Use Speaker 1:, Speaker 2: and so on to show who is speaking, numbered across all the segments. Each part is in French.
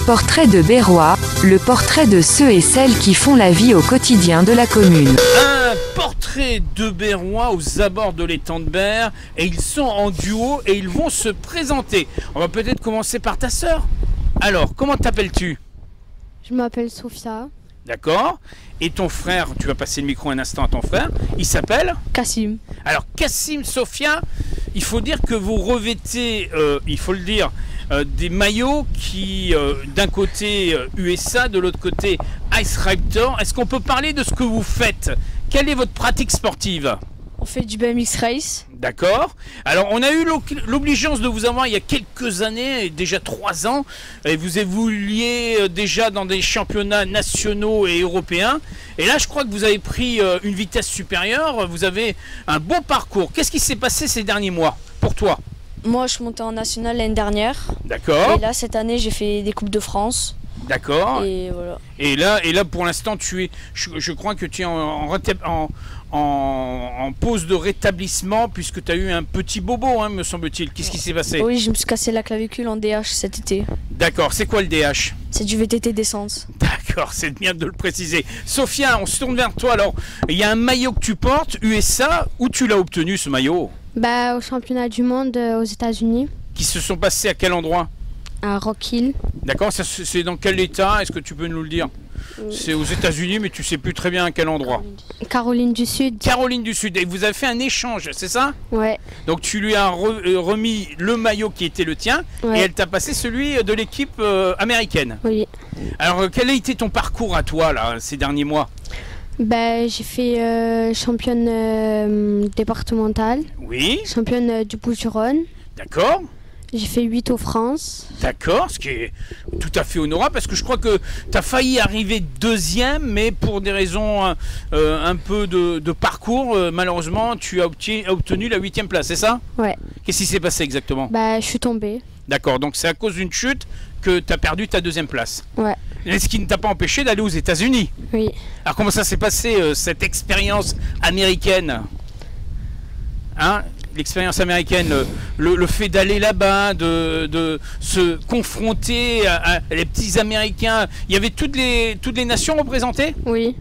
Speaker 1: Portrait de Berrois, le portrait de ceux et celles qui font la vie au quotidien de la commune.
Speaker 2: Un portrait de Berrois aux abords de l'étang de Berre, et ils sont en duo et ils vont se présenter. On va peut-être commencer par ta sœur. Alors, comment t'appelles-tu?
Speaker 3: Je m'appelle Sophia.
Speaker 2: D'accord. Et ton frère, tu vas passer le micro un instant à ton frère, il s'appelle
Speaker 3: Kassim.
Speaker 2: Alors, Kassim, Sophia, il faut dire que vous revêtez, il faut le dire, des maillots qui, d'un côté USA, de l'autre côté Ice Raptor. Est-ce qu'on peut parler de ce que vous faites? Quelle est votre pratique sportive?
Speaker 3: On fait du BMX Race.
Speaker 2: D'accord. Alors, on a eu l'obligeance de vous avoir il y a quelques années, déjà 3 ans, et vous évoluiez déjà dans des championnats nationaux et européens. Et là, je crois que vous avez pris une vitesse supérieure, vous avez un bon parcours. Qu'est-ce qui s'est passé ces derniers mois pour toi?
Speaker 3: Moi, je suis monté en national l'année dernière.
Speaker 2: D'accord.
Speaker 3: Et là, cette année, j'ai fait des Coupes de France.
Speaker 2: D'accord.
Speaker 3: Et voilà.
Speaker 2: Et là, pour l'instant, tu es, je crois que tu es en pause de rétablissement puisque tu as eu un petit bobo, hein, me semble-t-il. Qu'est-ce qui s'est passé?
Speaker 3: Oui, je me suis cassé la clavicule en DH cet été.
Speaker 2: D'accord. C'est quoi le DH?
Speaker 3: C'est du VTT descente.
Speaker 2: D'accord, c'est bien de le préciser. Sophia, on se tourne vers toi. Alors, il y a un maillot que tu portes, USA. Où tu l'as obtenu, ce maillot?
Speaker 3: Bah, au championnat du monde aux États-Unis,
Speaker 2: Qui se sont passés à quel endroit?
Speaker 3: à Rock Hill.
Speaker 2: D'accord, c'est dans quel état? Est-ce que tu peux nous le dire? C'est aux États-Unis, mais tu sais plus très bien à quel endroit.
Speaker 3: Caroline du Sud.
Speaker 2: Caroline du Sud. Et vous avez fait un échange, c'est ça?
Speaker 3: Ouais.
Speaker 2: Donc tu lui as remis le maillot qui était le tien,
Speaker 3: Ouais.
Speaker 2: et elle t'a passé celui de l'équipe américaine.
Speaker 3: Oui.
Speaker 2: Alors quel a été ton parcours à toi là ces derniers mois?
Speaker 3: Bah, j'ai fait championne départementale,
Speaker 2: Oui,
Speaker 3: championne du Bouches-du-Rhône.
Speaker 2: d'accord.
Speaker 3: J'ai fait 8 aux France.
Speaker 2: D'accord, ce qui est tout à fait honorable parce que je crois que tu as failli arriver deuxième, mais pour des raisons un peu de parcours, malheureusement, tu as obtenu la 8e place, c'est ça?
Speaker 3: Ouais.
Speaker 2: Qu'est-ce qui s'est passé exactement?
Speaker 3: Bah, je suis tombée.
Speaker 2: D'accord, donc c'est à cause d'une chute que tu as perdu ta 2e place.
Speaker 3: Ouais.
Speaker 2: Et ce qui ne t'a pas empêché d'aller aux États-Unis.
Speaker 3: Oui.
Speaker 2: Alors comment ça s'est passé cette expérience américaine? Hein? L'expérience américaine, le fait d'aller là-bas, de se confronter à les petits Américains. Il y avait toutes les nations représentées?
Speaker 3: Oui.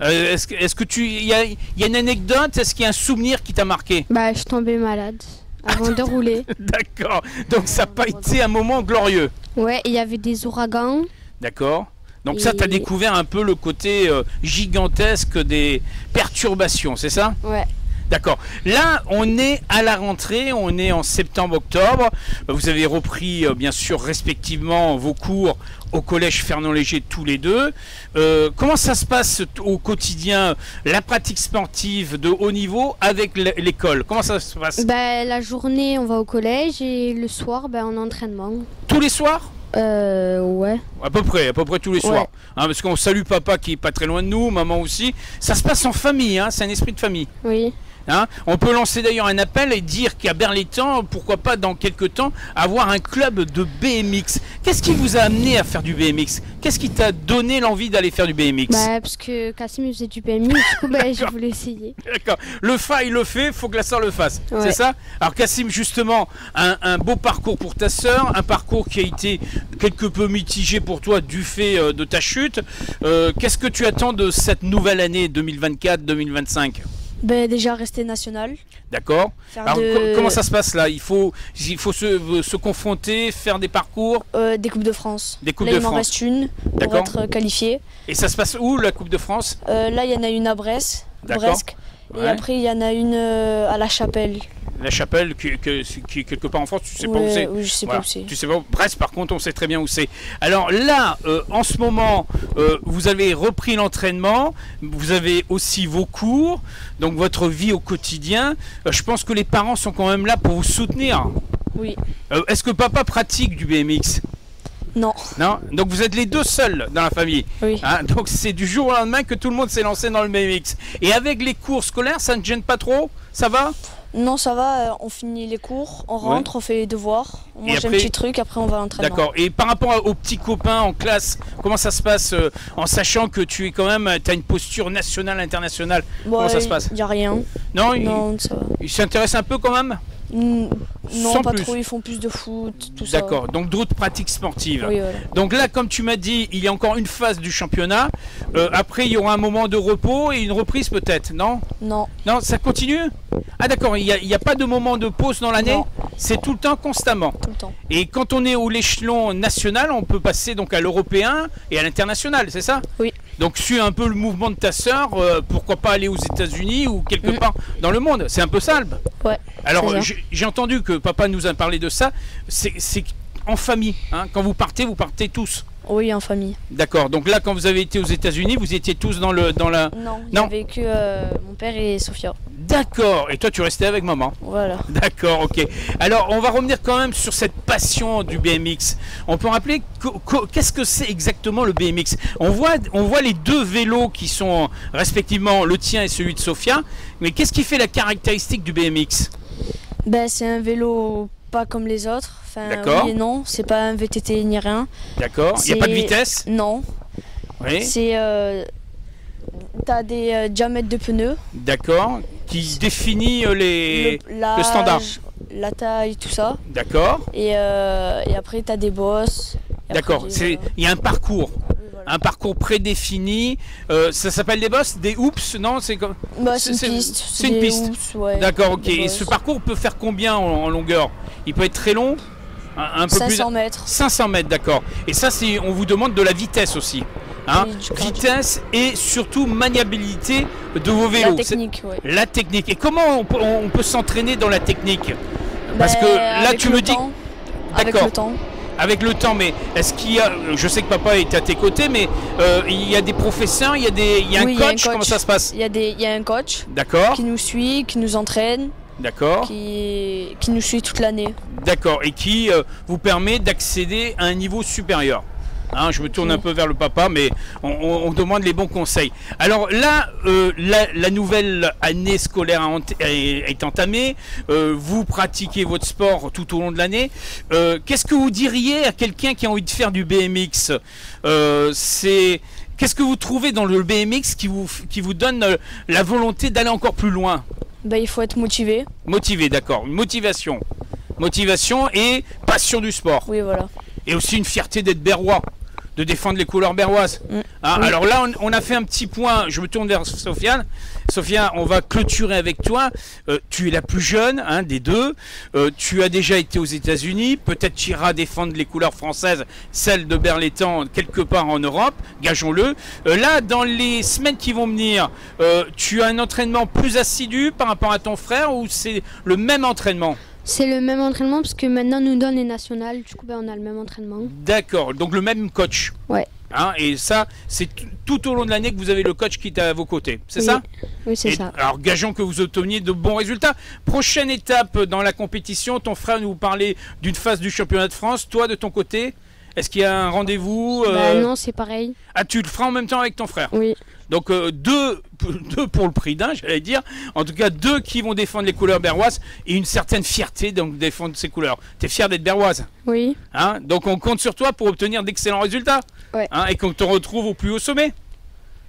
Speaker 2: Est-ce que il y a une anecdote? Est-ce qu'il y a un souvenir qui t'a marqué?
Speaker 3: Bah, je suis tombée malade avant de rouler.
Speaker 2: D'accord. Donc ça n'a pas été un moment glorieux.
Speaker 3: Ouais, il y avait des ouragans.
Speaker 2: D'accord. Donc ça, tu as
Speaker 3: Et-
Speaker 2: découvert un peu le côté gigantesque des perturbations, c'est ça?
Speaker 3: Ouais.
Speaker 2: D'accord. Là, on est à la rentrée, on est en septembre-octobre. Vous avez repris, bien sûr, respectivement vos cours au collège Fernand Léger tous les deux. Comment ça se passe au quotidien, la pratique sportive de haut niveau avec l'école? Comment ça se passe?
Speaker 3: Bah, la journée, on va au collège et le soir, bah, on a entraînement.
Speaker 2: Tous les soirs?
Speaker 3: Ouais.
Speaker 2: À peu près tous les soirs. Hein, parce qu'on salue papa qui est pas très loin de nous, maman aussi. Ça se passe en famille, hein, c'est un esprit de famille.
Speaker 3: Oui.
Speaker 2: Hein, on peut lancer d'ailleurs un appel et dire qu'à Berlétan, pourquoi pas dans quelques temps, avoir un club de BMX. Qu'est-ce qui vous a amené à faire du BMX? Qu'est-ce qui t'a donné l'envie d'aller faire du BMX?
Speaker 3: Bah, parce que Kassim faisait du PMI, du coup, bah, je voulais essayer.
Speaker 2: D'accord. Le fa, il le fait, faut que la sœur le fasse.
Speaker 3: Ouais.
Speaker 2: C'est ça? Alors Kassim, justement, un beau parcours pour ta sœur, un parcours qui a été quelque peu mitigé pour toi du fait de ta chute. Qu'est-ce que tu attends de cette nouvelle année 2024-2025?
Speaker 3: Bah, déjà rester national.
Speaker 2: D'accord.
Speaker 3: Faire
Speaker 2: Alors
Speaker 3: de-
Speaker 2: comment ça se passe là? Il faut se confronter, faire des parcours,
Speaker 3: Des Coupes de France.
Speaker 2: des Coupes
Speaker 3: Là,
Speaker 2: de
Speaker 3: il m'en
Speaker 2: France.
Speaker 3: reste une pour
Speaker 2: D'accord.
Speaker 3: être qualifié.
Speaker 2: Et ça se passe où la Coupe de France?
Speaker 3: Là, il y en a une à Brest,
Speaker 2: D'accord.
Speaker 3: Brest. Et
Speaker 2: Ouais.
Speaker 3: après, il y en a une à La Chapelle.
Speaker 2: La Chapelle qui est quelque part en France, tu sais pas où
Speaker 3: Ouais,
Speaker 2: c'est?
Speaker 3: oui, je sais
Speaker 2: Voilà.
Speaker 3: pas où c'est.
Speaker 2: Tu sais pas où. Brest, par contre, on sait très bien où c'est. Alors là, en ce moment, vous avez repris l'entraînement, vous avez aussi vos cours, donc votre vie au quotidien. Je pense que les parents sont quand même là pour vous soutenir.
Speaker 3: Oui.
Speaker 2: Est-ce que papa pratique du BMX?
Speaker 3: Non.
Speaker 2: Non? Donc vous êtes les deux seuls dans la famille.
Speaker 3: Oui.
Speaker 2: Hein, donc c'est du jour au lendemain que tout le monde s'est lancé dans le BMX. Et avec les cours scolaires, ça ne gêne pas trop? Ça va?
Speaker 3: Non, ça va, on finit les cours, on rentre, on fait les devoirs, on
Speaker 2: Et
Speaker 3: mange
Speaker 2: après-
Speaker 3: un petit truc, après on va à l'entraînement.
Speaker 2: D'accord. Et par rapport aux petits copains en classe, comment ça se passe en sachant que tu es quand même, tu as une posture nationale, internationale? Comment ça se passe?
Speaker 3: Il n'y a rien.
Speaker 2: Non,
Speaker 3: Non, ça va.
Speaker 2: il s'intéresse un peu quand même?
Speaker 3: Non,
Speaker 2: Sans
Speaker 3: pas
Speaker 2: plus.
Speaker 3: trop, ils font plus de foot, tout ça.
Speaker 2: D'accord, donc d'autres pratiques sportives.
Speaker 3: Oui, voilà.
Speaker 2: Donc là, comme tu m'as dit, il y a encore une phase du championnat. Après, il y aura un moment de repos et une reprise peut-être, non?
Speaker 3: Non,
Speaker 2: Non, ça continue? Ah d'accord, il n'y a pas de moment de pause dans l'année?
Speaker 3: Non.
Speaker 2: C'est tout le temps, constamment.
Speaker 3: tout le temps.
Speaker 2: Et quand on est au l'échelon national, on peut passer donc à l'européen et à l'international, c'est ça?
Speaker 3: Oui.
Speaker 2: Donc suis un peu le mouvement de ta sœur, pourquoi pas aller aux États-Unis ou quelque part dans le monde? C'est un peu ça.
Speaker 3: Ouais.
Speaker 2: Alors
Speaker 3: c'est ça.
Speaker 2: j'ai entendu que papa nous a parlé de ça. C'est en famille, hein. Quand vous partez tous.
Speaker 3: Oui, en famille.
Speaker 2: D'accord. Donc là, quand vous avez été aux États-Unis, vous étiez tous dans la.
Speaker 3: Non, il n'y
Speaker 2: Non.
Speaker 3: avait que mon père et Sophia.
Speaker 2: D'accord. Et toi, tu restais avec maman.
Speaker 3: Voilà.
Speaker 2: D'accord, ok. Alors, on va revenir quand même sur cette passion du BMX. On peut rappeler qu'est-ce que c'est exactement le BMX? On voit les deux vélos qui sont respectivement le tien et celui de Sophia. Mais qu'est-ce qui fait la caractéristique du BMX?
Speaker 3: Ben, c'est un vélo pas comme les autres. Enfin,
Speaker 2: D'accord.
Speaker 3: oui et non, c'est pas un VTT ni rien.
Speaker 2: D'accord. Il n'y a pas de vitesse?
Speaker 3: Non.
Speaker 2: Oui.
Speaker 3: C'est. T'as des diamètres de pneus.
Speaker 2: D'accord. Qui définit le
Speaker 3: l'âge,
Speaker 2: standard.
Speaker 3: La taille, tout ça.
Speaker 2: D'accord.
Speaker 3: Et après, t'as des bosses. Et après,
Speaker 2: D'accord. Il y a un parcours.
Speaker 3: oui, voilà.
Speaker 2: Un parcours prédéfini. Ça s'appelle des bosses? Des hoops? Non, c'est comme.
Speaker 3: Bah, c'est une piste.
Speaker 2: C'est une
Speaker 3: des
Speaker 2: piste.
Speaker 3: hoops, ouais,
Speaker 2: D'accord, ok.
Speaker 3: des
Speaker 2: Et
Speaker 3: bosses.
Speaker 2: ce parcours peut faire combien en longueur? Il peut être très long? Un peu
Speaker 3: 500
Speaker 2: plus.
Speaker 3: mètres.
Speaker 2: 500 mètres, d'accord. Et ça, on vous demande de la vitesse aussi. Hein?
Speaker 3: Oui, du
Speaker 2: Vitesse et surtout maniabilité de vos vélos.
Speaker 3: La technique, oui.
Speaker 2: La technique. Et comment on peut s'entraîner dans la technique? Parce que là,
Speaker 3: avec
Speaker 2: tu
Speaker 3: le
Speaker 2: me dis.
Speaker 3: temps, avec
Speaker 2: D'accord.
Speaker 3: le temps.
Speaker 2: Avec le temps, mais est-ce qu'il y a, je sais que papa est à tes côtés, mais il y a des professeurs, il y a un
Speaker 3: Oui, il y a un
Speaker 2: coach, comment
Speaker 3: coach.
Speaker 2: ça se passe?
Speaker 3: Il y a un coach
Speaker 2: D'accord,
Speaker 3: qui nous suit, qui nous entraîne,
Speaker 2: d'accord,
Speaker 3: qui nous suit toute l'année.
Speaker 2: d'accord, et qui vous permet d'accéder à un niveau supérieur. Hein, je me tourne un peu vers le papa, mais on demande les bons conseils. Alors là, la nouvelle année scolaire est entamée. Vous pratiquez votre sport tout au long de l'année. Qu'est-ce que vous diriez à quelqu'un qui a envie de faire du BMX? Qu'est-ce que vous trouvez dans le BMX qui vous donne la volonté d'aller encore plus loin?
Speaker 3: Ben, il faut être motivé.
Speaker 2: Motivé, d'accord. Une motivation. Motivation et passion du sport.
Speaker 3: Oui, voilà.
Speaker 2: Et aussi une fierté d'être berrois, de défendre les couleurs berroises. Hein,
Speaker 3: Oui.
Speaker 2: alors là, on a fait un petit point. Je me tourne vers Sofiane. Sofiane, on va clôturer avec toi. Tu es la plus jeune des deux. Tu as déjà été aux États-Unis. Peut-être tu iras défendre les couleurs françaises, celles de Berlétan, quelque part en Europe. Gageons-le. Là, dans les semaines qui vont venir, tu as un entraînement plus assidu par rapport à ton frère ou c'est le même entraînement?
Speaker 4: C'est le même entraînement parce que maintenant nous donne les nationales, du coup on a le même entraînement.
Speaker 2: D'accord, donc le même coach.
Speaker 4: Ouais.
Speaker 2: Hein, et ça, c'est tout au long de l'année que vous avez le coach qui est à vos côtés, c'est
Speaker 4: Oui.
Speaker 2: ça?
Speaker 4: Oui, c'est
Speaker 2: Et
Speaker 4: ça.
Speaker 2: alors gageons que vous obteniez de bons résultats. Prochaine étape dans la compétition, ton frère nous parlait d'une phase du championnat de France. Toi de ton côté, est-ce qu'il y a un rendez-vous?
Speaker 4: Bah non, c'est pareil.
Speaker 2: Ah, tu le feras en même temps avec ton frère?
Speaker 4: Oui.
Speaker 2: Donc deux pour le prix d'un, j'allais dire. En tout cas, deux qui vont défendre les couleurs berroises et une certaine fierté donc défendre ces couleurs. T'es fière d'être berroise,
Speaker 4: Oui.
Speaker 2: hein? Donc on compte sur toi pour obtenir d'excellents résultats.
Speaker 4: Ouais.
Speaker 2: Hein, et qu'on te retrouve au plus haut sommet.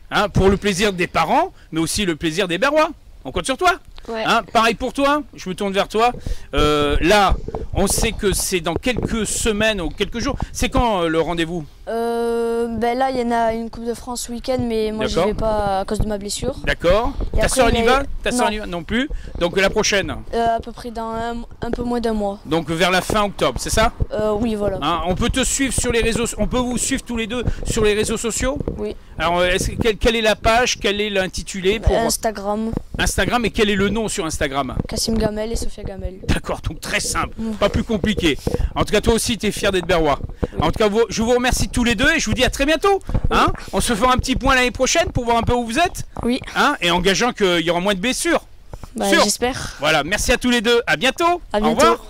Speaker 2: Hein, pour le plaisir des parents, mais aussi le plaisir des berrois. On compte sur toi.
Speaker 4: Ouais.
Speaker 2: Hein, pareil pour toi, je me tourne vers toi. Là, on sait que c'est dans quelques semaines ou quelques jours. C'est quand le rendez-vous?
Speaker 3: Ben là, il y en a une Coupe de France ce week-end, mais moi, j'y
Speaker 2: D'accord.
Speaker 3: vais pas à cause de ma blessure.
Speaker 2: D'accord.
Speaker 3: Et
Speaker 2: Ta
Speaker 3: après,
Speaker 2: soeur elle y
Speaker 3: il y
Speaker 2: va?
Speaker 3: a-
Speaker 2: Ta soeur
Speaker 3: non.
Speaker 2: elle y va non plus. Donc la prochaine.
Speaker 3: À peu près dans un peu moins d'un mois.
Speaker 2: Donc vers la fin octobre, c'est ça?
Speaker 3: Oui, voilà.
Speaker 2: Hein, on peut te suivre sur les réseaux. On peut vous suivre tous les deux sur les réseaux sociaux?
Speaker 3: Oui.
Speaker 2: Alors, quelle est la page? Quel est l'intitulé pour
Speaker 3: Instagram,
Speaker 2: Instagram? Et quel est le nom sur Instagram?
Speaker 3: Kassim Gamel et Sophia Gamel.
Speaker 2: D'accord, donc très simple, pas plus compliqué. En tout cas, toi aussi, tu es fier d'être berrois. En tout cas, je vous remercie tous les deux et je vous dis à très bientôt. Hein, on se fera un petit point l'année prochaine pour voir un peu où vous êtes.
Speaker 3: Oui.
Speaker 2: Hein, et engageant qu'il y aura moins de blessures.
Speaker 3: Bah,
Speaker 2: Sûr.
Speaker 3: j'espère.
Speaker 2: Voilà, merci à tous les deux. À bientôt.
Speaker 3: À
Speaker 2: Au
Speaker 3: bientôt.
Speaker 2: revoir.